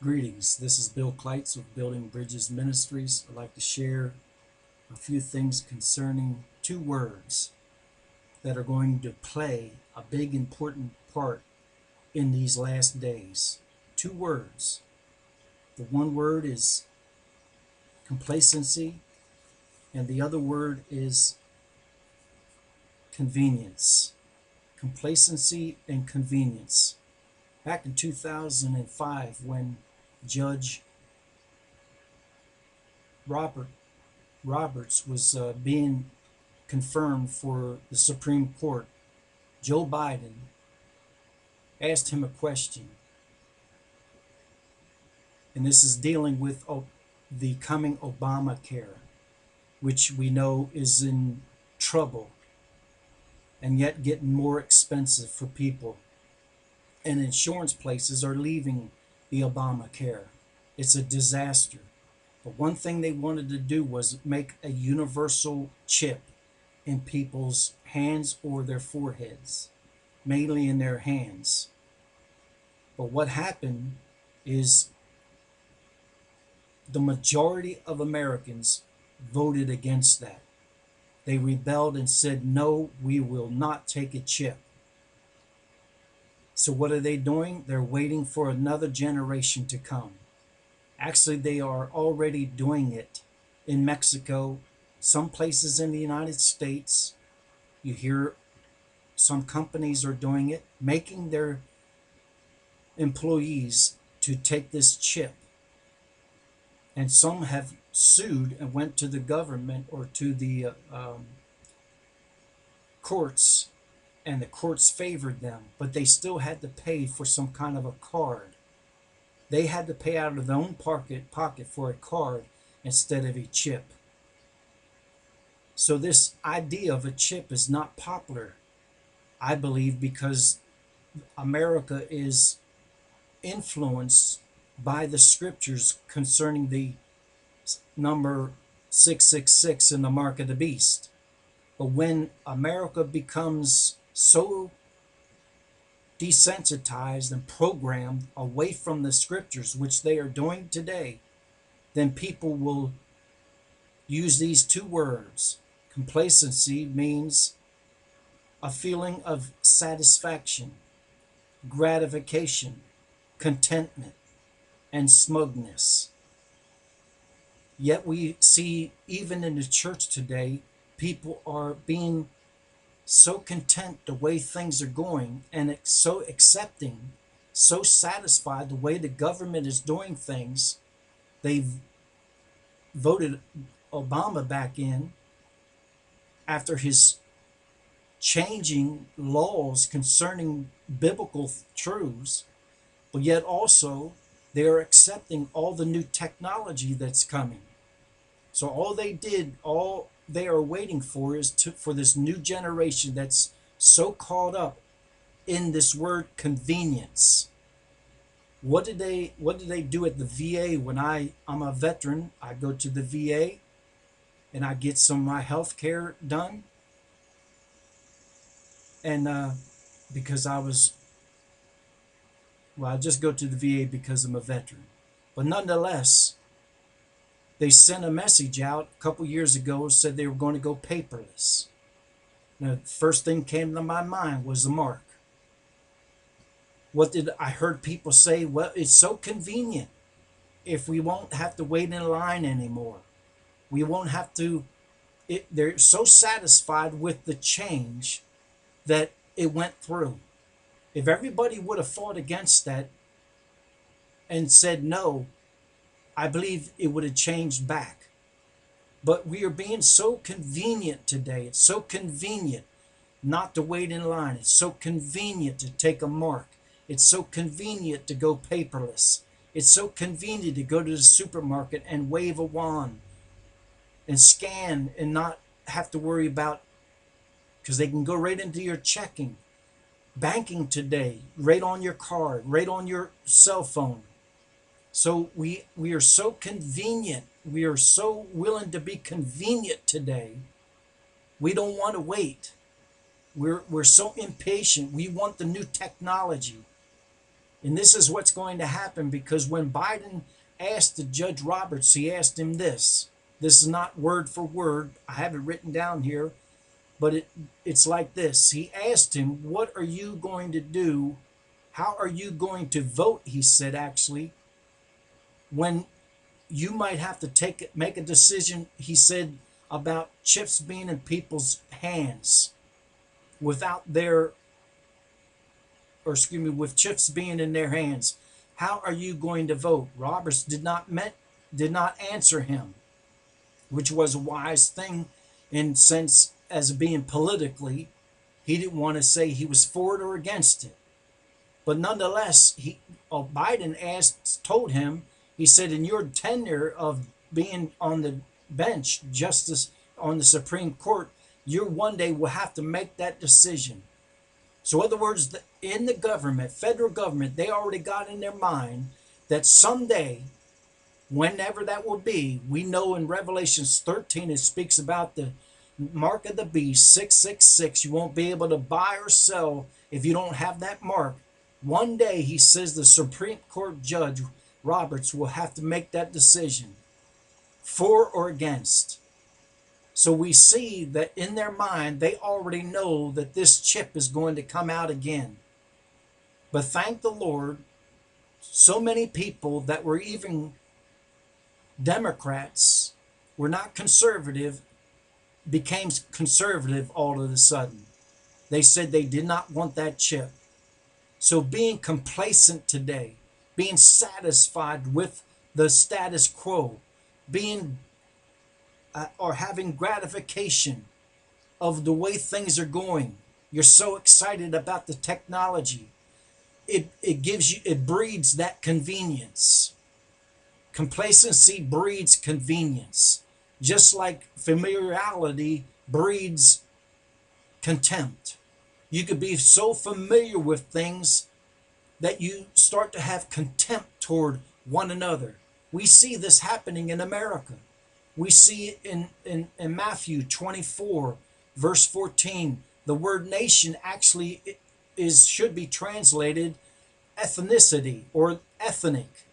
Greetings. This is Bill Kleitz of Building Bridges Ministries. I'd like to share a few things concerning two words that are going to play a big important part in these last days. Two words. The one word is complacency, and the other word is convenience. Complacency and convenience. Back in 2005, when Judge Robert Roberts was being confirmed for the Supreme Court, Joe Biden asked him a question, and this is dealing with the coming Obamacare, which we know is in trouble and yet getting more expensive for people. And insurance places are leaving the Obamacare. It's a disaster. But one thing they wanted to do was make a universal chip in people's hands or their foreheads, mainly in their hands. But what happened is the majority of Americans voted against that. They rebelled and said, no, we will not take a chip. So what are they doing? They're waiting for another generation to come. Actually, they are already doing it in Mexico, some places in the United States. You hear some companies are doing it, making their employees to take this chip. And some have sued and went to the government or to the courts, and the courts favored them, but they still had to pay for some kind of a card. They had to pay out of their own pocket for a card instead of a chip. So this idea of a chip is not popular, I believe, because America is influenced by the scriptures concerning the number 666 and the mark of the beast. But when America becomes so desensitized and programmed away from the scriptures, which they are doing today, then people will use these two words. Complacency means a feeling of satisfaction, gratification, contentment, and smugness. Yet we see, even in the church today, people are being so content the way things are going, and so accepting, so satisfied the way the government is doing things. They've voted Obama back in after his changing laws concerning biblical truths, but yet also they are accepting all the new technology that's coming. So all they are waiting for is for this new generation that's so caught up in this word convenience. What did they do at the VA? When I'm a veteran, I go to the VA and I get some of my health care done. And because I just go to the VA because I'm a veteran. But nonetheless, they sent a message out a couple years ago, said they were going to go paperless. Now, the first thing came to my mind was the mark. What did I heard people say? Well, it's so convenient if we won't have to wait in line anymore. We won't have to. They're so satisfied with the change that it went through. If everybody would have fought against that and said no, I believe it would have changed back. But we are being so convenient today. It's so convenient not to wait in line. It's so convenient to take a mark. It's so convenient to go paperless. It's so convenient to go to the supermarket and wave a wand and scan and not have to worry about, because they can go right into your checking. Banking today, right on your card, right on your cell phone. So we are so convenient. We are so willing to be convenient today. We don't want to wait. We're so impatient. We want the new technology. And this is what's going to happen, because when Biden asked the Judge Roberts, he asked him this. This is not word for word. I have it written down here, but it's like this. He asked him, what are you going to do? How are you going to vote? He said, actually, when you might have to make a decision, he said, about chips being in people's hands without their, or excuse me, with chips being in their hands. How are you going to vote? Roberts did not answer him, which was a wise thing in sense as being politically. He didn't want to say he was for it or against it. But nonetheless, Biden told him, he said, in your tenure of being on the bench, justice on the Supreme Court, you one day will have to make that decision. So in other words, in the government, federal government, they already got in their mind that someday, whenever that will be, we know in Revelations 13 it speaks about the mark of the beast, 666. You won't be able to buy or sell if you don't have that mark. One day, he says, the Supreme Court Judge Roberts will have to make that decision, for or against. So we see that in their mind, they already know that this chip is going to come out again. But thank the Lord, so many people that were even Democrats, were not conservative, became conservative all of a sudden. They said they did not want that chip. So being complacent today, being satisfied with the status quo, being or having gratification of the way things are going. You're so excited about the technology. It breeds that convenience. Complacency breeds convenience. Just like familiarity breeds contempt. You could be so familiar with things that you start to have contempt toward one another. We see this happening in America. We see it in Matthew 24, verse 14. The word nation actually should be translated ethnicity or ethnic.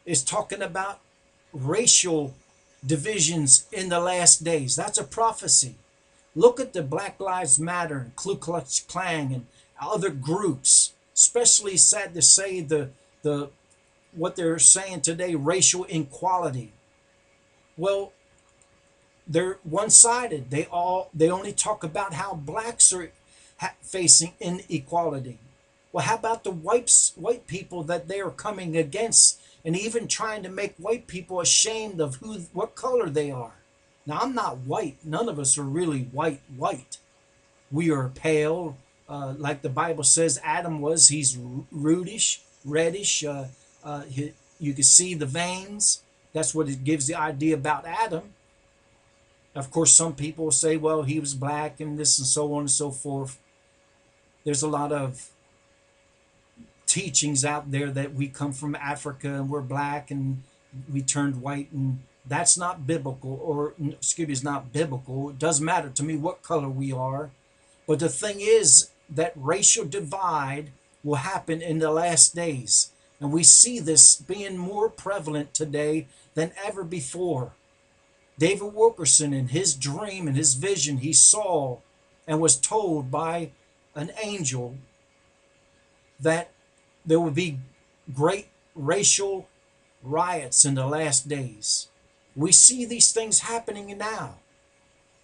It's talking about racial divisions in the last days. That's a prophecy. Look at the Black Lives Matter and Ku Klux Klan and other groups, especially sad to say the what they're saying today, racial inequality. Well, they're one-sided. They only talk about how blacks are facing inequality. Well, how about the white people that they are coming against, and even trying to make white people ashamed of what color they are? Now, I'm not white. None of us are really white. We are pale, like the Bible says Adam was. He's reddish. You can see the veins. That's what it gives the idea about Adam. Of course, some people will say, well, he was black and this and so on and so forth. There's a lot of teachings out there that we come from Africa and we're black and we turned white, and that's not biblical, or excuse me, it's not biblical. It doesn't matter to me what color we are. But the thing is that racial divide will happen in the last days. And we see this being more prevalent today than ever before. David Wilkerson, in his dream and his vision, he saw and was told by an angel that there would be great racial riots in the last days. We see these things happening now.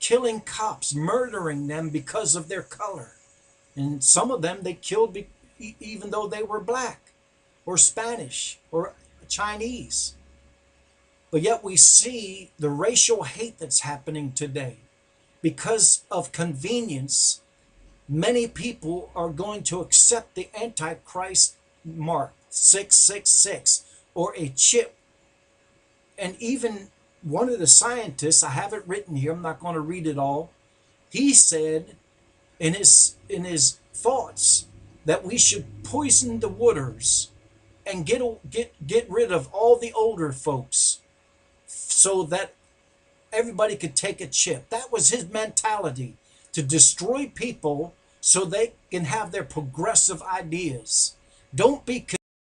Killing cops, murdering them because of their color. And some of them they killed even though they were black or Spanish or Chinese. But yet we see the racial hate that's happening today. Because of convenience, many people are going to accept the Antichrist mark, 666, or a chip. And even one of the scientists, I have it written here, I'm not going to read it all, he said in his thoughts that we should poison the waters and get rid of all the older folks so that everybody could take a chip. That was his mentality, to destroy people so they can have their progressive ideas. Don't be